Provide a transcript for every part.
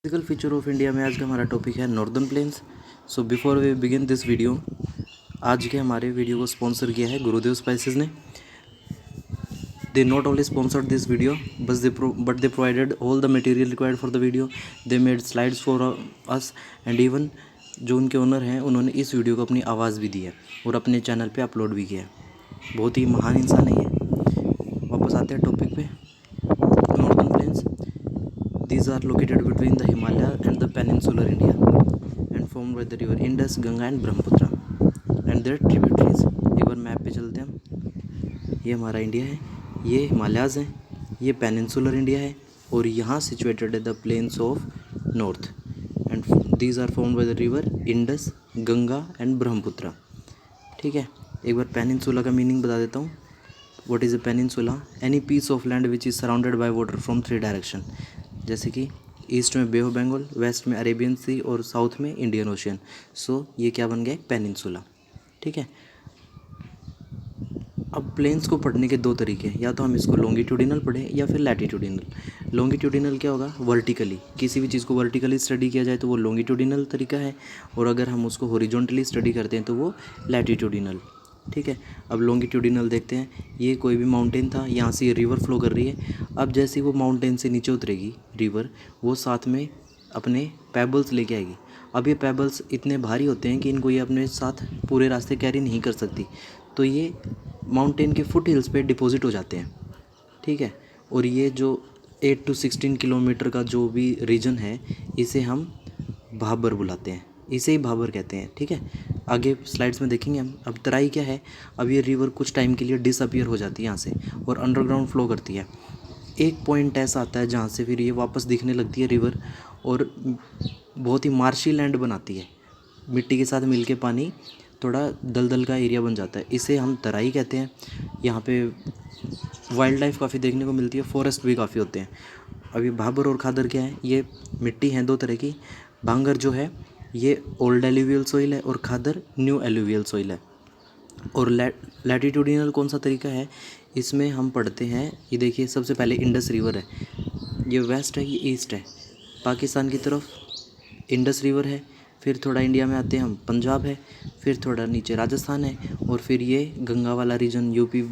Physical feature of India में आज का हमारा टॉपिक है northern plains. So before we begin this video, आज के हमारे वीडियो को स्पॉन्सर किया है गुरुदेव स्पाइसेस ने। They not only sponsored this video but they provided all the material required for the video. They made slides for us and even जो उनके owner हैं उन्होंने इस वीडियो को अपनी आवाज़ भी दी है और अपने चैनल पे अपलोड भी किया है। बहुत ही महान इंसान है ये। वापस आते हैं टॉपिक पे। Northern plains, these are located between the Himalaya and the peninsular India and formed by the river Indus, Ganga and Brahmaputra and their tributaries। एक बार मैप पे चलते हैं हम। ये हमारा इंडिया है, ये हिमालयाज़ हैं, ये पेनिनसुलर इंडिया है और यहाँ सिचुएटेड है the plains of north and these are formed by the river Indus, Ganga and Brahmaputra. ठीक है, एक बार पेनिनसुला का मीनिंग बता देता हूँ। What is a peninsula? Any piece of land which is surrounded by water from 3 direction. जैसे कि ईस्ट में बे ऑफ बंगाल, वेस्ट में अरेबियन सी और साउथ में इंडियन ओशियन। सो ये क्या बन गया? एक पेनिनसुला। ठीक है, अब प्लेन्स को पढ़ने के दो तरीके हैं, या तो हम इसको लॉन्गिट्यूडिनल पढ़ें या फिर लैटिट्यूडिनल। लॉन्गिट्यूडिनल क्या होगा? वर्टिकली, किसी भी चीज़ को वर्टिकली स्टडी किया जाए तो वो लॉन्गिट्यूडिनल तरीका है, और अगर हम उसको हॉरिजॉन्टली स्टडी करते हैं तो वो लैटिट्यूडिनल। ठीक है, अब लॉन्गिट्यूडिनल देखते हैं। ये कोई भी माउंटेन था, यहाँ से ये रिवर फ्लो कर रही है। अब जैसे वो माउंटेन से नीचे उतरेगी रिवर, वो साथ में अपने पेबल्स लेके आएगी। अब ये पेबल्स इतने भारी होते हैं कि इनको ये अपने साथ पूरे रास्ते कैरी नहीं कर सकती, तो ये माउंटेन के फुट हिल्स पे डिपॉजिट हो जाते हैं। ठीक है, और ये जो 8 to 16 किलोमीटर का जो भी रीजन है, इसे हम भाबर बुलाते हैं, इसे ही भाबर कहते हैं। ठीक है, आगे स्लाइड्स में देखेंगे हम। अब तराई क्या है? अब ये रिवर कुछ टाइम के लिए डिसअपियर हो जाती है यहाँ से और अंडरग्राउंड फ्लो करती है। एक पॉइंट ऐसा आता है जहाँ से फिर ये वापस दिखने लगती है रिवर, और बहुत ही मार्शी लैंड बनाती है। मिट्टी के साथ मिलके पानी थोड़ा दलदल का एरिया बन जाता है, इसे हम तराई कहते हैं। यहाँ पे वाइल्ड लाइफ काफ़ी देखने को मिलती है, फॉरेस्ट भी काफ़ी होते हैं। अभी भाबर और खादर क्या है? ये मिट्टी हैं दो तरह की। भांगर जो है ये ओल्ड एलुवियल सॉइल है और खादर न्यू एलुवियल सॉइल है। और लैटिट्यूडिनल कौन सा तरीका है? इसमें हम पढ़ते हैं, ये देखिए सबसे पहले इंडस रिवर है, ये वेस्ट है, ये ईस्ट है। पाकिस्तान की तरफ इंडस रिवर है, फिर थोड़ा इंडिया में आते हैं हम, पंजाब है, फिर थोड़ा नीचे राजस्थान है, और फिर ये गंगा वाला region UP,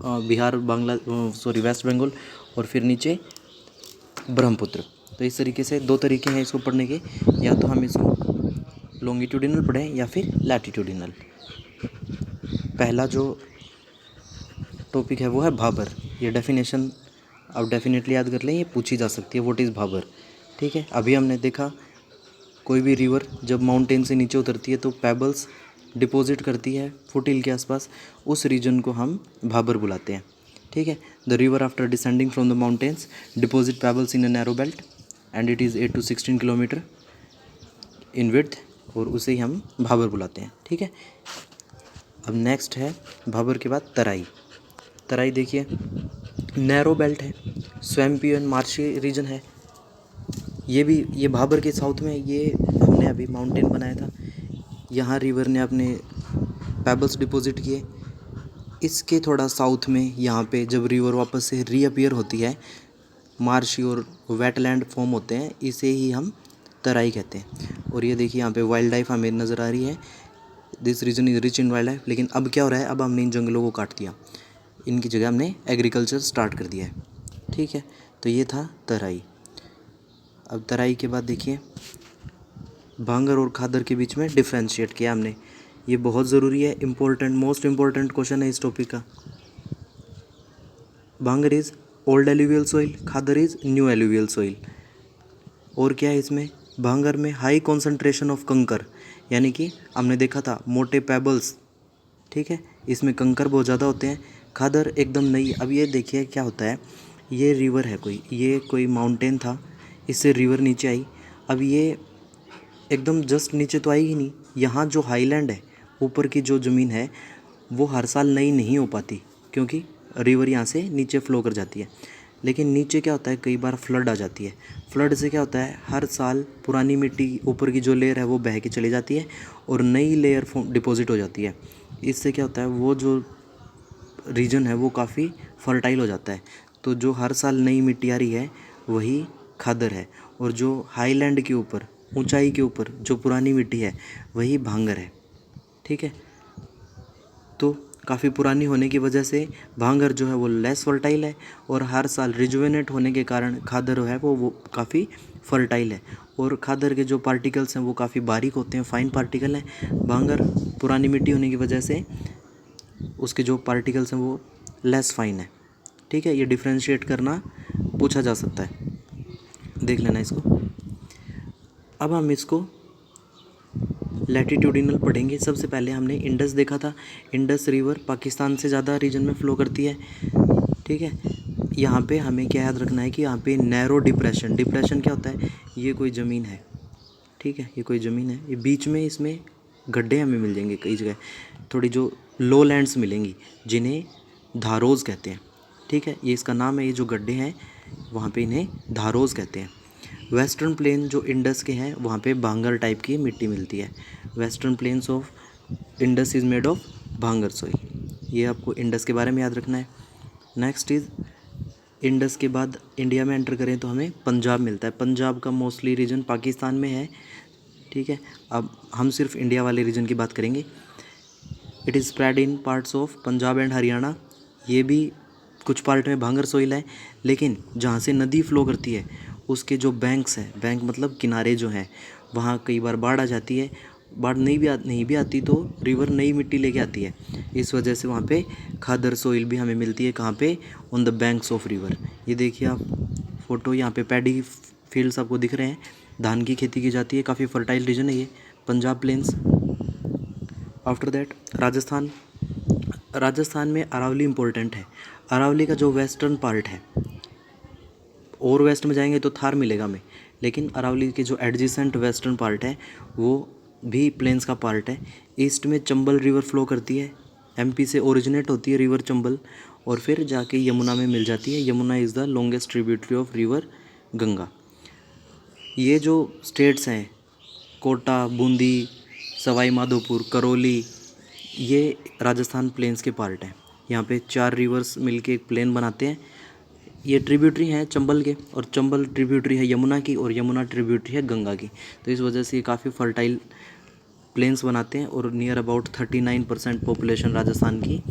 Bihar, West Bengal, और फिर नीचे ब्रह्मपुत्र। तो इस तरीके से दो तरीके हैं इसको पढ़ने के, या तो हम इसको लॉन्गिट्यूडिनल पढ़ें या फिर लैटिट्यूडिनल। पहला जो टॉपिक है वो है भाबर। ये डेफिनेशन अब डेफिनेटली याद कर लें, ये पूछी जा सकती है, व्हाट इज़ भाबर। ठीक है, अभी हमने देखा कोई भी रिवर जब माउंटेन से नीचे उतरती है तो पेबल्स डिपॉजिट करती है फुट हिल के आसपास, उस रीजन को हम भाबर बुलाते हैं। ठीक है, the river after descending from the mountains deposit pebbles in a narrow belt and it is 8 to 16 kilometre in width, और उसे ही हम भाबर बुलाते हैं। ठीक है, अब नेक्स्ट है भाबर के बाद तराई। तराई देखिए, नैरो बेल्ट है, स्वैम्पी एंड मार्शी रीजन है। ये भाबर के साउथ में, ये हमने अभी माउंटेन बनाया था, यहाँ रिवर ने अपने पेबल्स डिपॉजिट किए। इसके थोड़ा साउथ में यहाँ पे जब रिवर वापस से रीअपियर होती है, मार्शी और वेटलैंड फॉर्म होते हैं, इसे ही हम तराई कहते हैं। और ये देखिए यहाँ पे वाइल्ड लाइफ हमें नज़र आ रही है, this region is rich in wild life. लेकिन अब क्या हो रहा है? अब हमने इन जंगलों को काट दिया, इनकी जगह हमने एग्रीकल्चर स्टार्ट कर दिया है। ठीक है, तो ये था तराई। अब तराई के बाद देखिए भांगर और खादर के बीच में डिफ्रेंशिएट किया हमने, ये बहुत ज़रूरी है, इम्पोर्टेंट, मोस्ट इम्पोर्टेंट क्वेश्चन है इस टॉपिक का। Bhangar is old alluvial soil, khadar is new alluvial soil. और क्या है इसमें? भांगर में हाई कॉन्सेंट्रेशन ऑफ कंकर, यानी कि हमने देखा था मोटे पेबल्स। ठीक है, इसमें कंकर बहुत ज़्यादा होते हैं। खादर एकदम नई। अब ये देखिए क्या होता है, ये रिवर है कोई, ये कोई माउंटेन था, इससे रिवर नीचे आई। अब ये एकदम जस्ट नीचे तो आएगी नहीं, यहाँ जो हाईलैंड है, ऊपर की जो ज़मीन है, वो हर साल नई नहीं हो पाती, क्योंकि रिवर यहाँ से नीचे फ्लो कर जाती है। लेकिन नीचे क्या होता है, कई बार फ्लड आ जाती है। फ्लड से क्या होता है, हर साल पुरानी मिट्टी, ऊपर की जो लेयर है वो बह के चली जाती है और नई लेयर डिपॉजिट हो जाती है। इससे क्या होता है, वो जो रीजन है वो काफ़ी फर्टाइल हो जाता है। तो जो हर साल नई मिट्टी आ रही है वही खादर है, और जो हाईलैंड के ऊपर, ऊंचाई के ऊपर जो पुरानी मिट्टी है वही भांगर है। ठीक है, तो काफ़ी पुरानी होने की वजह से भांगर जो है वो लेस फर्टाइल है, और हर साल रिजुवेनेट होने के कारण खादर है वो काफ़ी फर्टाइल है, और खादर के जो पार्टिकल्स हैं वो काफ़ी बारीक होते हैं, फाइन पार्टिकल हैं। भांगर पुरानी मिट्टी होने की वजह से उसके जो पार्टिकल्स हैं वो लेस फाइन है। ठीक है, ये डिफ्रेंशिएट करना पूछा जा सकता है, देख लेना इसको। अब हम इसको लैटिट्यूडिनल पढ़ेंगे। सबसे पहले हमने इंडस देखा था। इंडस रिवर पाकिस्तान से ज़्यादा रीजन में फ़्लो करती है। ठीक है, यहाँ पे हमें क्या याद रखना है कि यहाँ पे नैरो डिप्रेशन, डिप्रेशन क्या होता है, ये कोई ज़मीन है। ठीक है, ये कोई ज़मीन है, ये बीच में इसमें गड्ढे हमें मिल जाएंगे कई जगह, थोड़ी जो लो लैंड्स मिलेंगी जिन्हें धारोज़ कहते हैं। ठीक है, ये इसका नाम है, ये जो गड्ढे हैं वहाँ पे इन्हें धारोज़ कहते हैं। वेस्टर्न प्लेन जो इंडस के हैं वहाँ पे भांगर टाइप की मिट्टी मिलती है। Western plains of Indus is made of bhangar soil. ये आपको इंडस के बारे में याद रखना है। नेक्स्ट इज़ इंडस के बाद इंडिया में एंटर करें तो हमें पंजाब मिलता है। पंजाब का मोस्टली रीजन पाकिस्तान में है। ठीक है, अब हम सिर्फ इंडिया वाले रीजन की बात करेंगे। It is spread in parts of Punjab and Haryana. ये भी कुछ पार्ट में भांगर सोइल है, लेकिन जहाँ से नदी फ्लो करती है उसके जो बैंक्स हैं, बैंक मतलब किनारे जो हैं, वहाँ कई बार बाढ़ आ जाती है। बाढ़ नहीं भी आती तो रिवर नई मिट्टी लेके आती है। इस वजह से वहाँ पे खादर सोइल भी हमें मिलती है। कहाँ पे? On the banks of river. ये देखिए आप फोटो, यहाँ पे पैडी फील्ड्स आपको दिख रहे हैं, धान की खेती की जाती है, काफ़ी फर्टाइल रीजन है ये Punjab plains. After that Rajasthan. Rajasthan में अरावली इम्पोर्टेंट है। अरावली का जो वेस्टर्न पार्ट है, और वेस्ट में जाएंगे तो थार मिलेगा हमें, लेकिन अरावली के जो एडजेसेंट वेस्टर्न पार्ट है वो भी प्लेन्स का पार्ट है। ईस्ट में चंबल रिवर फ्लो करती है, एमपी से ओरिजिनेट होती है रिवर चंबल, और फिर जाके यमुना में मिल जाती है। Yamuna is the longest tributary of river Ganga. ये जो स्टेट्स हैं, कोटा, बूंदी, सवाई माधोपुर, करौली, ये राजस्थान प्लेन्स के पार्ट हैं। यहाँ पे 4 रिवर्स मिलके एक प्लेन बनाते हैं। ये ट्रिब्यूटरी हैं चंबल के, और चंबल ट्रिब्यूटरी है यमुना की, और यमुना ट्रिब्यूटरी है गंगा की। तो इस वजह से ये काफ़ी फर्टाइल प्लेन्स बनाते हैं, और नियर अबाउट 39% पॉपुलेशन राजस्थान की,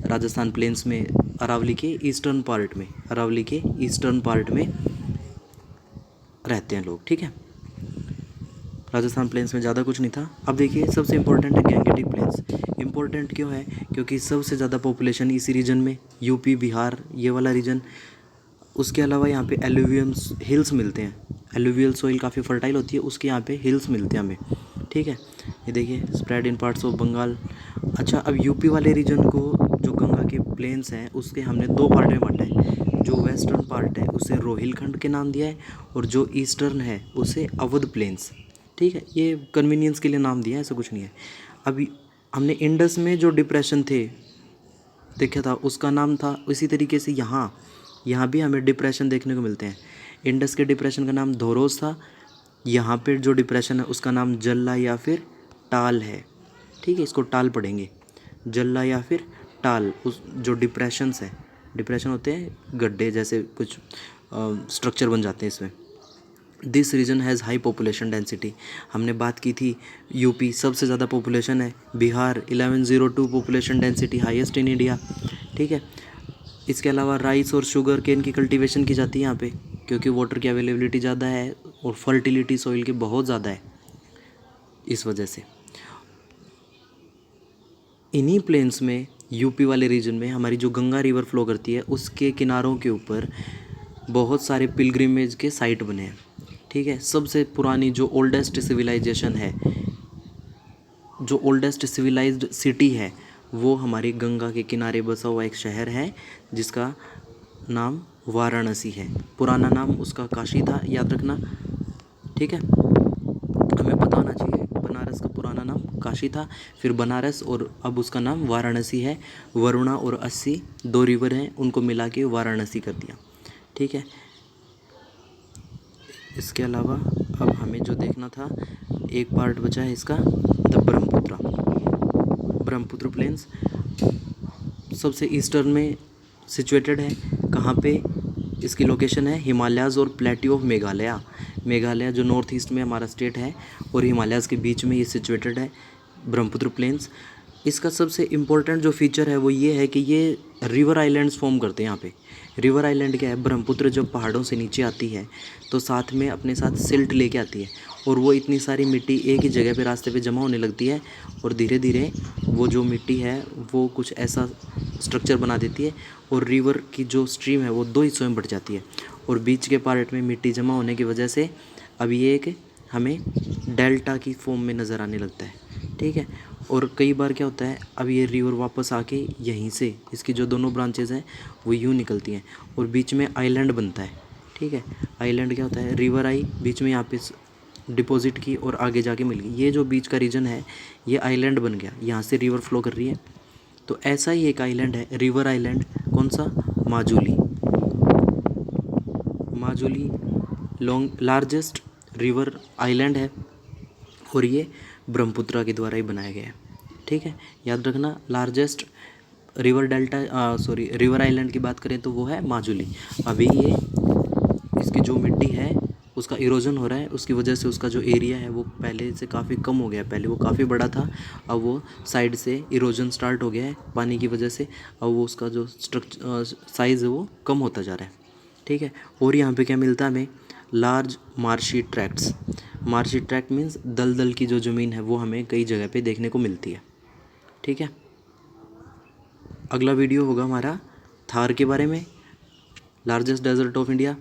राजस्थान प्लेन्स में अरावली के ईस्टर्न पार्ट में, अरावली के ईस्टर्न पार्ट में रहते हैं लोग। ठीक है, राजस्थान प्लेन्स में ज़्यादा कुछ नहीं था। अब देखिए सबसे इम्पोर्टेंट है गैंगेटिक प्लेन्स। इम्पोर्टेंट क्यों है? क्योंकि सबसे ज़्यादा पॉपुलेशन इसी रीजन में, यूपी, बिहार, ये वाला रीजन। उसके अलावा यहाँ पे एलुवियम्स, हिल्स मिलते हैं। एलुवियल सॉइल काफ़ी फर्टाइल होती है, उसके यहाँ पे हिल्स मिलते हैं हमें। ठीक है, ये देखिए spread in parts of Bengal. अच्छा, अब यूपी वाले रीजन को, जो गंगा के प्लेन्स हैं, उसके हमने 2 पार्ट में बांटा है। जो वेस्टर्न पार्ट है उसे रोहिलखंड के नाम दिया है, और जो ईस्टर्न है उसे अवध प्लेन्स। ठीक है, ये कन्वीनियंस के लिए नाम दिया है, ऐसा कुछ नहीं है। अभी हमने इंडस में जो डिप्रेशन थे देखा था, उसका नाम था, इसी तरीके से यहाँ भी हमें डिप्रेशन देखने को मिलते हैं। इंडस के डिप्रेशन का नाम धोरोज था, यहाँ पे जो डिप्रेशन है उसका नाम जल्ला या फिर टाल है। ठीक है, इसको टाल पढ़ेंगे, जल्ला या फिर टाल। उस जो डिप्रेशंस है, डिप्रेशन होते हैं गड्ढे जैसे कुछ स्ट्रक्चर बन जाते हैं इसमें। This region has high population density. हमने बात की थी यूपी सबसे ज़्यादा पॉपुलेशन है, Bihar 1102 population density, highest in India. ठीक है, इसके अलावा राइस और शुगर केन की कल्टीवेशन की जाती है यहाँ पे, क्योंकि वाटर की अवेलेबिलिटी ज़्यादा है और फर्टिलिटी सॉइल की बहुत ज़्यादा है, इस वजह से। इन्हीं प्लेन्स में, यूपी वाले रीजन में, हमारी जो गंगा रिवर फ्लो करती है उसके किनारों के ऊपर बहुत सारे पिलग्रिमेज के साइट बने हैं। ठीक है, सबसे पुरानी जो ओल्डेस्ट सिविलाइजेशन है, जो ओल्डेस्ट सिविलाइज्ड सिटी है, वो हमारी गंगा के किनारे बसा हुआ एक शहर है जिसका नाम वाराणसी है। पुराना नाम उसका काशी था, याद रखना। ठीक है, हमें पता होना चाहिए, बनारस का पुराना नाम काशी था, फिर बनारस, और अब उसका नाम वाराणसी है। वरुणा और अस्सी 2 रिवर हैं, उनको मिला के वाराणसी कर दिया। ठीक है, इसके अलावा अब हमें जो देखना था, एक पार्ट बचा है इसका, द ब्रह्मपुत्र प्लेन्स सबसे ईस्टर्न में सिचुएटेड है। कहाँ पे इसकी लोकेशन है? हिमालयाज़ और प्लेट्यू ऑफ मेघालय। मेघालय जो नॉर्थ ईस्ट में हमारा स्टेट है और हिमालयाज़ के बीच में ये सिचुएटेड है, ब्रह्मपुत्र प्लेन्स। इसका सबसे इम्पोर्टेंट जो फीचर है वो ये है कि ये रिवर आइलैंड्स फॉर्म करते हैं यहाँ पे। रिवर आइलैंड क्या है, ब्रह्मपुत्र जब पहाड़ों से नीचे आती है तो साथ में अपने साथ सिल्ट लेके आती है और वो इतनी सारी मिट्टी एक ही जगह पे रास्ते पे जमा होने लगती है और धीरे धीरे वो जो मिट्टी है वो कुछ ऐसा स्ट्रक्चर बना देती है और रिवर की जो स्ट्रीम है वो दो हिस्सों में बढ़ जाती है और बीच के पार्ट में मिट्टी जमा होने की वजह से अब ये एक हमें डेल्टा की फॉर्म में नज़र आने लगता है, ठीक है। और कई बार क्या होता है, अब ये रिवर वापस आके यहीं से इसकी जो दोनों ब्रांचेज़ हैं वो यूँ निकलती हैं और बीच में आइलैंड बनता है, ठीक है। आइलैंड क्या होता है, रिवर आई बीच में यहाँ पे डिपॉजिट की और आगे जाके मिल गई, ये जो बीच का रीजन है ये आइलैंड बन गया, यहाँ से रिवर फ्लो कर रही है। तो ऐसा ही एक आइलैंड है, रिवर आइलैंड, कौन सा, Majuli. Majuli largest river island है और ये ब्रह्मपुत्रा के द्वारा ही बनाया गया है, ठीक है। याद रखना, largest river delta river island की बात करें तो वो है माजुली। अभी ये इसकी जो मिट्टी है उसका इरोजन हो रहा है, उसकी वजह से उसका जो एरिया है वो पहले से काफ़ी कम हो गया है। पहले वो काफ़ी बड़ा था, अब वो साइड से इरोजन स्टार्ट हो गया है पानी की वजह से, अब वो उसका जो साइज़ है वो कम होता जा रहा है, ठीक है। और यहाँ पे क्या मिलता है हमें, large marshy tracts. Marshy tract means दलदल की जो ज़मीन है वो हमें कई जगह पे देखने को मिलती है, ठीक है। अगला वीडियो होगा हमारा थार के बारे में, largest desert of India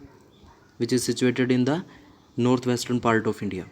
which is situated in the north western part of India.